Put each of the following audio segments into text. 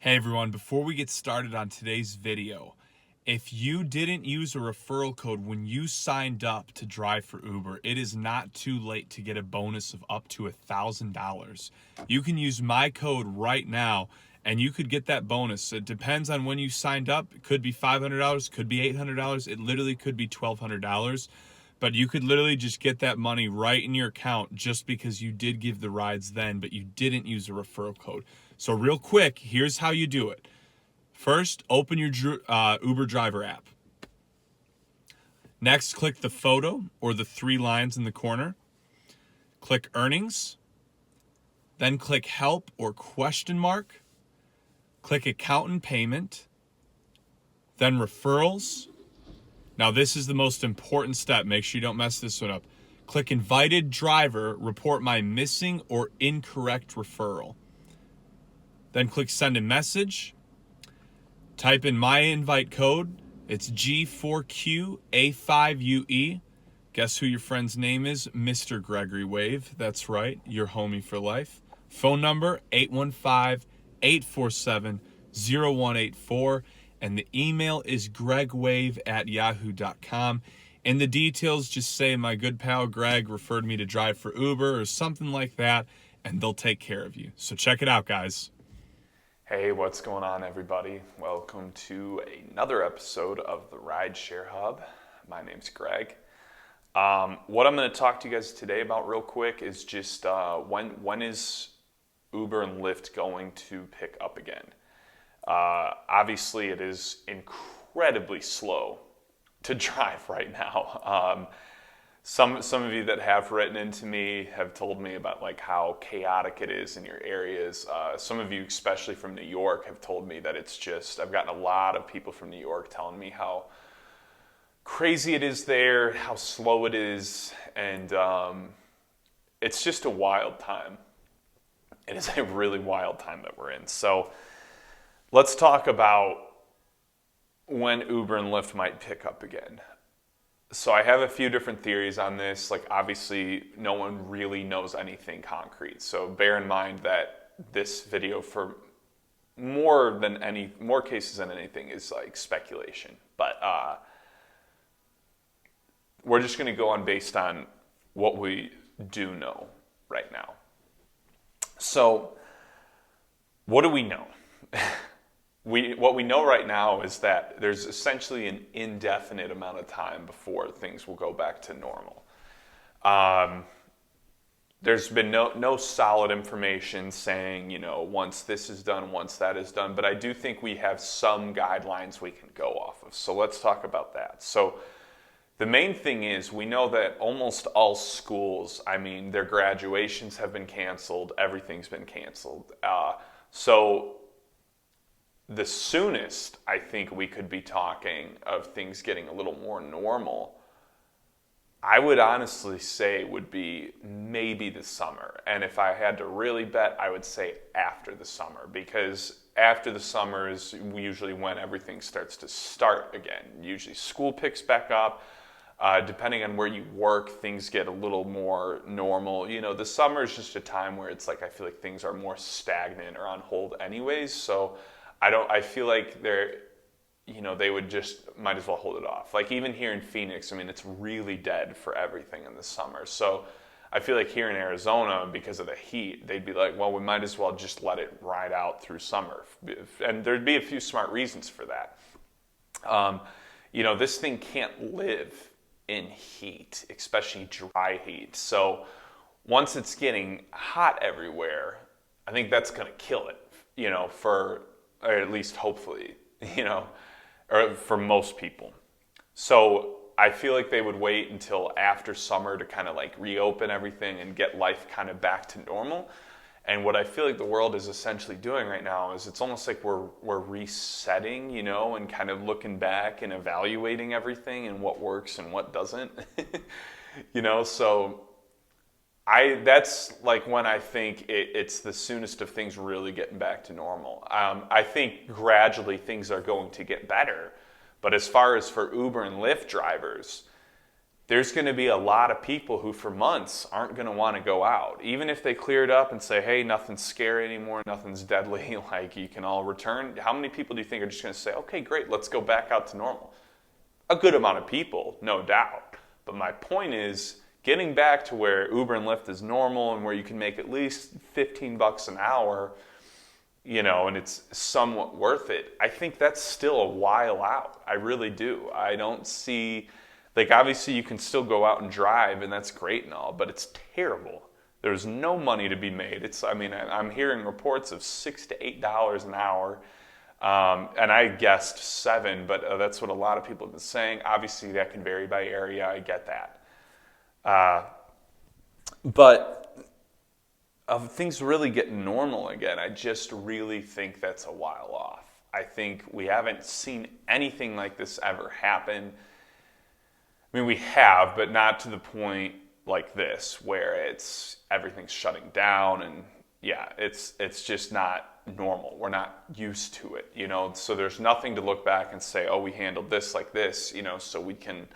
Hey everyone, before we get started on today's video, if you didn't use a referral code when you signed up to drive for Uber, it is not too late to get a bonus of up to $1,000. You can use my code right now and you could get that bonus. It depends on when you signed up. It could be $500, could be $800, it literally could be $1,200. But you could literally just get that money right in your account just because you did give the rides then, but you didn't use a referral code. So real quick, here's how you do it. First, open your Uber driver app. Next, click the photo or the 3 lines in the corner. Click earnings. Then click help or question mark. Click account and payment. Then referrals. Now this is the most important step. Make sure you don't mess this one up. Click invited driver, report my missing or incorrect referral. Then click send a message. Type in my invite code. It's G4QA5UE. Guess who your friend's name is? Mr. Gregory Wave. That's right, your homie for life. Phone number 815-847-0184. And the email is gregwave@yahoo.com. In the details, just say my good pal Greg referred me to drive for Uber or something like that, and they'll take care of you. So check it out, guys. Hey, what's going on, everybody? Welcome to another episode of the Rideshare Hub. My name's Greg. What I'm going to talk to you guys today about real quick is just when is Uber and Lyft going to pick up again? Obviously, it is incredibly slow to drive right now. Some of you that have written into me have told me about like how chaotic it is in your areas. Some of you, especially from New York, have told me that it's just, I've gotten a lot of people from New York telling me how crazy it is there, how slow it is, and it's just a wild time. It is a really wild time that we're in. So let's talk about when Uber and Lyft might pick up again. So I have a few different theories on this. Like obviously no one really knows anything concrete. So bear in mind that this video for more cases than anything is like speculation. But we're just gonna go on based on what we do know right now. So what do we know? What we know right now is that there's essentially an indefinite amount of time before things will go back to normal. There's been no solid information saying, once this is done, once that is done, but I do think we have some guidelines we can go off of. So let's talk about that. So the main thing is we know that almost all schools, their graduations have been canceled, everything's been canceled. So the soonest I think we could be talking of things getting a little more normal, I would honestly say would be maybe the summer. And if I had to really bet, I would say after the summer, because after the summer is usually when everything starts to start again. Usually school picks back up. Depending on where you work, things get a little more normal. The summer is just a time where it's like I feel like things are more stagnant or on hold anyways. So I feel like they would just might as well hold it off. Like even here in Phoenix, it's really dead for everything in the summer. So I feel like here in Arizona, because of the heat, they'd be like, well, we might as well just let it ride out through summer. And there'd be a few smart reasons for that. This thing can't live in heat, especially dry heat. So once it's getting hot everywhere, I think that's going to kill it, or at least hopefully, or for most people. So I feel like they would wait until after summer to kind of like reopen everything and get life kind of back to normal. And what I feel like the world is essentially doing right now is it's almost like we're resetting, and kind of looking back and evaluating everything and what works and what doesn't, so that's like when I think it's the soonest of things really getting back to normal. I think gradually things are going to get better. But as far as for Uber and Lyft drivers, there's going to be a lot of people who for months aren't going to want to go out. Even if they clear it up and say, hey, nothing's scary anymore, nothing's deadly, like you can all return. How many people do you think are just going to say, okay, great, let's go back out to normal? A good amount of people, no doubt. But my point is, getting back to where Uber and Lyft is normal and where you can make at least $15 an hour, you know, and it's somewhat worth it, I think that's still a while out. I really do. I don't see, like, obviously you can still go out and drive, and that's great and all, but it's terrible. There's no money to be made. I mean, I'm hearing reports of $6 to $8 an hour, and I guessed $7, but that's what a lot of people have been saying. Obviously, that can vary by area. I get that. But of things really getting normal again, I just really think that's a while off. I think we haven't seen anything like this ever happen. I mean, we have, but not to the point like this where everything's shutting down, and yeah, it's just not normal. We're not used to it, you know. So there's nothing to look back and say, oh, we handled this like this, you know, so we can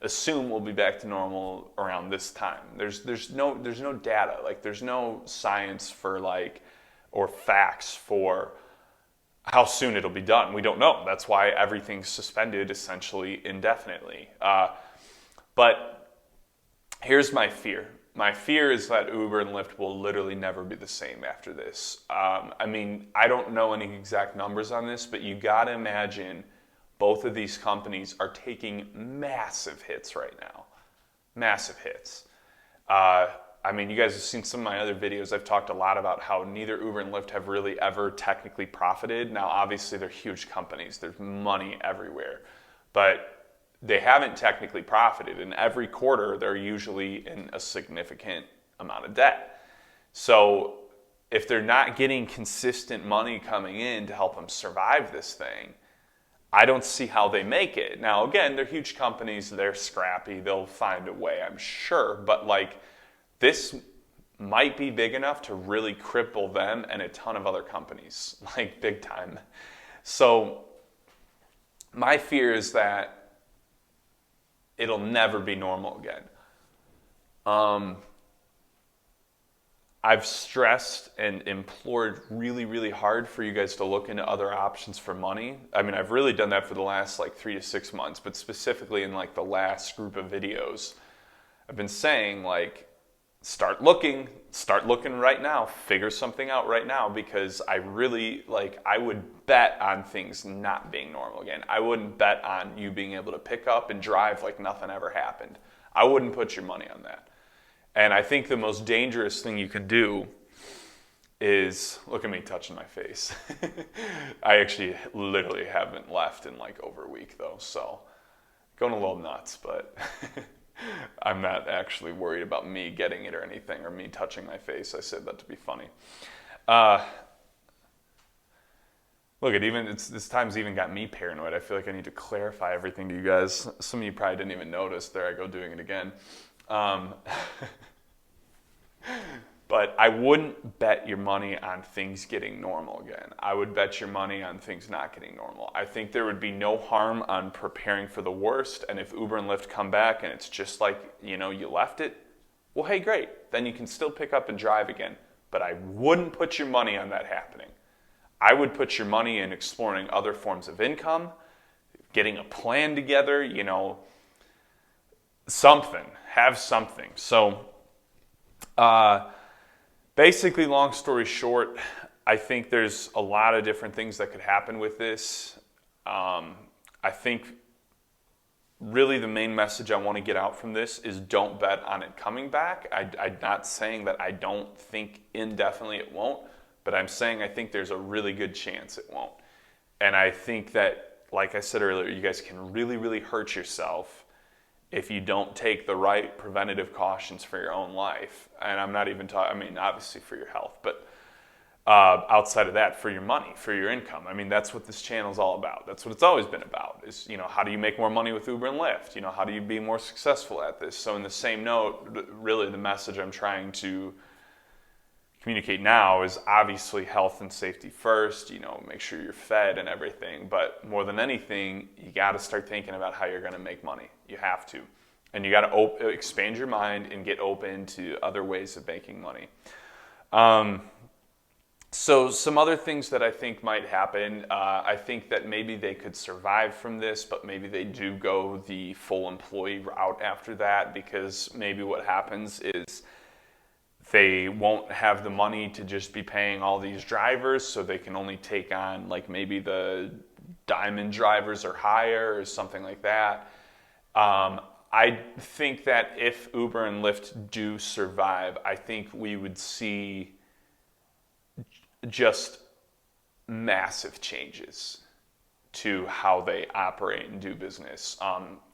assume we'll be back to normal around this time. There's no data, like there's no science for like, or facts for how soon it'll be done. We don't know. That's why everything's suspended essentially indefinitely. But here's my fear. My fear is that Uber and Lyft will literally never be the same after this. I mean, I don't know any exact numbers on this, but you gotta imagine both of these companies are taking massive hits right now. Massive hits. I mean, you guys have seen some of my other videos. I've talked a lot about how neither Uber and Lyft have really ever technically profited. Now, obviously, they're huge companies. There's money everywhere. But they haven't technically profited. And every quarter, they're usually in a significant amount of debt. So if they're not getting consistent money coming in to help them survive this thing, I don't see how they make it. Now, again, they're huge companies. They're scrappy. They'll find a way, I'm sure. But like, this might be big enough to really cripple them and a ton of other companies, like big time. So my fear is that it'll never be normal again. I've stressed and implored really, really hard for you guys to look into other options for money. I mean, I've really done that for the last like 3 to 6 months, but specifically in like the last group of videos, I've been saying like, start looking right now, figure something out right now, because I really, like, I would bet on things not being normal again. I wouldn't bet on you being able to pick up and drive like nothing ever happened. I wouldn't put your money on that. And I think the most dangerous thing you can do is, look at me touching my face. I actually literally haven't left in like over a week though, so going a little nuts, but I'm not actually worried about me getting it or anything, or me touching my face. I said that to be funny. Look, this time's even got me paranoid. I feel like I need to clarify everything to you guys. Some of you probably didn't even notice. There I go doing it again. But I wouldn't bet your money on things getting normal again. I would bet your money on things not getting normal. I think there would be no harm on preparing for the worst. And if Uber and Lyft come back and it's just like, you know, you left it, well, hey, great. Then you can still pick up and drive again. But I wouldn't put your money on that happening. I would put your money in exploring other forms of income, getting a plan together, you know, something. Have something. So, basically, long story short, I think there's a lot of different things that could happen with this. I think really the main message I want to get out from this is don't bet on it coming back. I'm not saying that I don't think indefinitely it won't, but I'm saying I think there's a really good chance it won't. And I think that, like I said earlier, you guys can really, really hurt yourself if you don't take the right preventative cautions for your own life. And I'm not even talking, I mean, obviously for your health, but outside of that, for your money, for your income. I mean, that's what this channel is all about. That's what it's always been about, is, you know, how do you make more money with Uber and Lyft? You know, how do you be more successful at this? So in the same note, really the message I'm trying to communicate now is obviously health and safety first, you know, make sure you're fed and everything. But more than anything, you got to start thinking about how you're going to make money. You have to. And you got to expand your mind and get open to other ways of making money. So some other things that I think might happen, I think that maybe they could survive from this, but maybe they do go the full employee route after that, because maybe what happens is they won't have the money to just be paying all these drivers, so they can only take on like maybe the diamond drivers or higher or something like that. I think that if Uber and Lyft do survive, I think we would see just massive changes to how they operate and do business,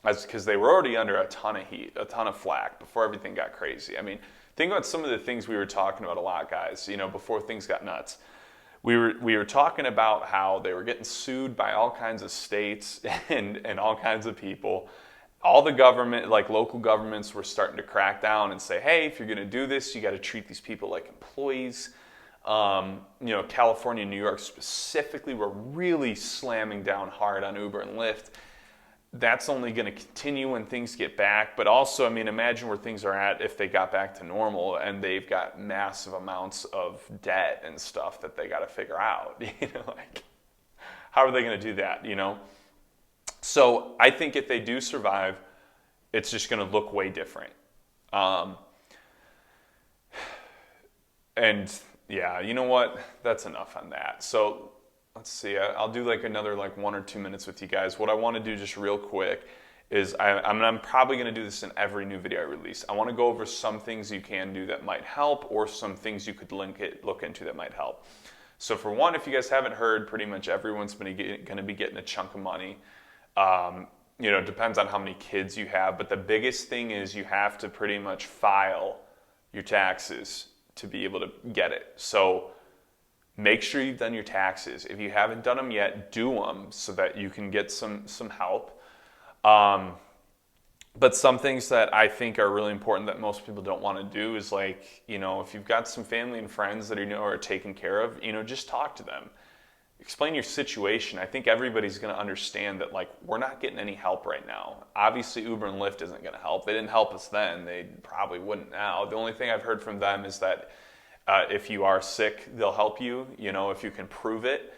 because they were already under a ton of heat, a ton of flack before everything got crazy. I mean, think about some of the things we were talking about a lot, guys, before things got nuts. We were talking about how they were getting sued by all kinds of states and all kinds of people. All the government, like local governments, were starting to crack down and say, hey, if you're going to do this, you got to treat these people like employees. California and New York specifically were really slamming down hard on Uber and Lyft. That's only going to continue when things get back. But also, I mean, imagine where things are at if they got back to normal and they've got massive amounts of debt and stuff that they got to figure out. Like, how are they going to do that, So I think if they do survive, it's just going to look way different. And yeah, you know what? That's enough on that. So let's see. I'll do like another 1 or 2 minutes with you guys. What I want to do just real quick is I'm probably going to do this in every new video I release. I want to go over some things you can do that might help, or some things you could look into that might help. So for one, if you guys haven't heard, pretty much everyone's going to be getting a chunk of money. It depends on how many kids you have, but the biggest thing is you have to pretty much file your taxes to be able to get it. So make sure you've done your taxes. If you haven't done them yet, do them so that you can get some help. But some things that I think are really important that most people don't want to do is if you've got some family and friends that are taken care of, just talk to them. Explain your situation. I think everybody's going to understand that we're not getting any help right now. Obviously, Uber and Lyft isn't going to help. They didn't help us then. They probably wouldn't now. The only thing I've heard from them is that if you are sick, they'll help you. If you can prove it,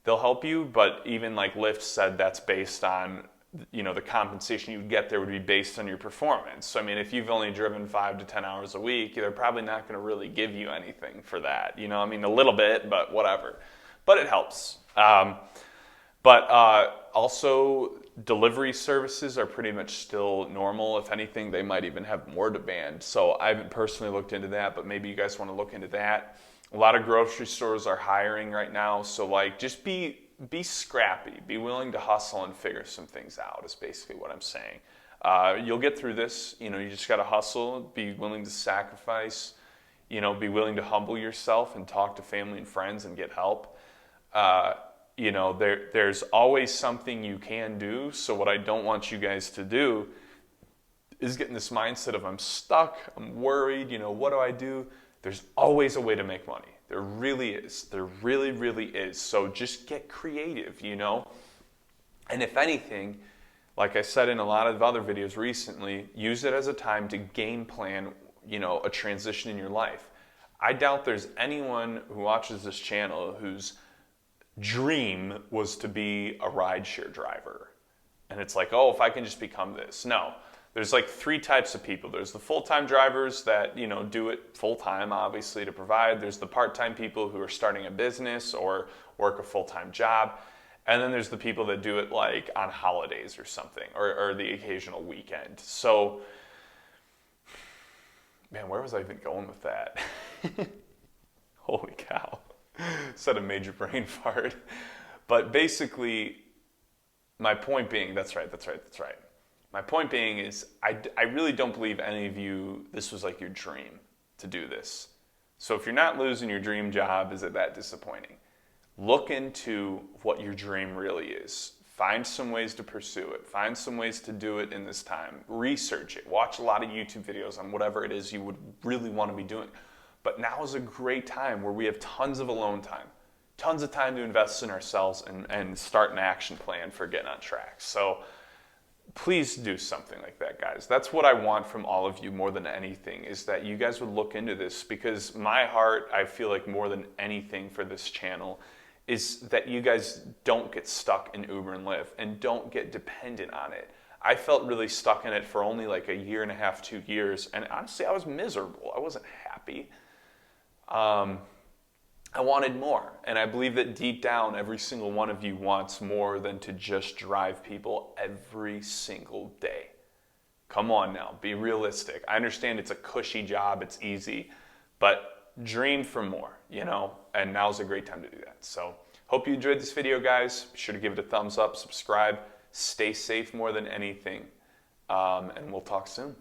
they'll help you. But even Lyft said that's based on, the compensation you would get there would be based on your performance. So, I mean, if you've only driven 5 to 10 hours a week, they're probably not going to really give you anything for that. I mean, a little bit, but whatever. But it helps. Also, delivery services are pretty much still normal. If anything, they might even have more demand. So I haven't personally looked into that, but maybe you guys want to look into that. A lot of grocery stores are hiring right now. So just be scrappy. Be willing to hustle and figure some things out is basically what I'm saying. You'll get through this. You just got to hustle, be willing to sacrifice, be willing to humble yourself and talk to family and friends and get help. There's always something you can do. So what I don't want you guys to do is get in this mindset of I'm stuck, I'm worried, what do I do? There's always a way to make money. There really is. There really, really is. So just get creative, And if anything, like I said in a lot of other videos recently, use it as a time to game plan, a transition in your life. I doubt there's anyone who watches this channel whose dream was to be a rideshare driver. And it's if I can just become this. No, there's 3 types of people. There's the full-time drivers that, do it full-time, obviously, to provide. There's the part-time people who are starting a business or work a full-time job. And then there's the people that do it on holidays or something, or the occasional weekend. So, man, where was I even going with that? Holy cow. Said a major brain fart. But basically, my point being, that's right. My point being is I really don't believe any of you, this was your dream to do this. So if you're not losing your dream job, is it that disappointing? Look into what your dream really is. Find some ways to pursue it. Find some ways to do it in this time. Research it. Watch a lot of YouTube videos on whatever it is you would really want to be doing. But now is a great time where we have tons of alone time, tons of time to invest in ourselves and start an action plan for getting on track. So please do something like that, guys. That's what I want from all of you more than anything, is that you guys would look into this, because my heart, I feel like more than anything for this channel, is that you guys don't get stuck in Uber and Lyft and don't get dependent on it. I felt really stuck in it for only like a year and a half, 2 years, and honestly, I was miserable. I wasn't happy. I wanted more, and I believe that deep down, every single one of you wants more than to just drive people every single day. Come on now, be realistic. I understand it's a cushy job, it's easy, but dream for more, you know, and now's a great time to do that. So, hope you enjoyed this video, guys. Be sure to give it a thumbs up, subscribe, stay safe more than anything, and we'll talk soon.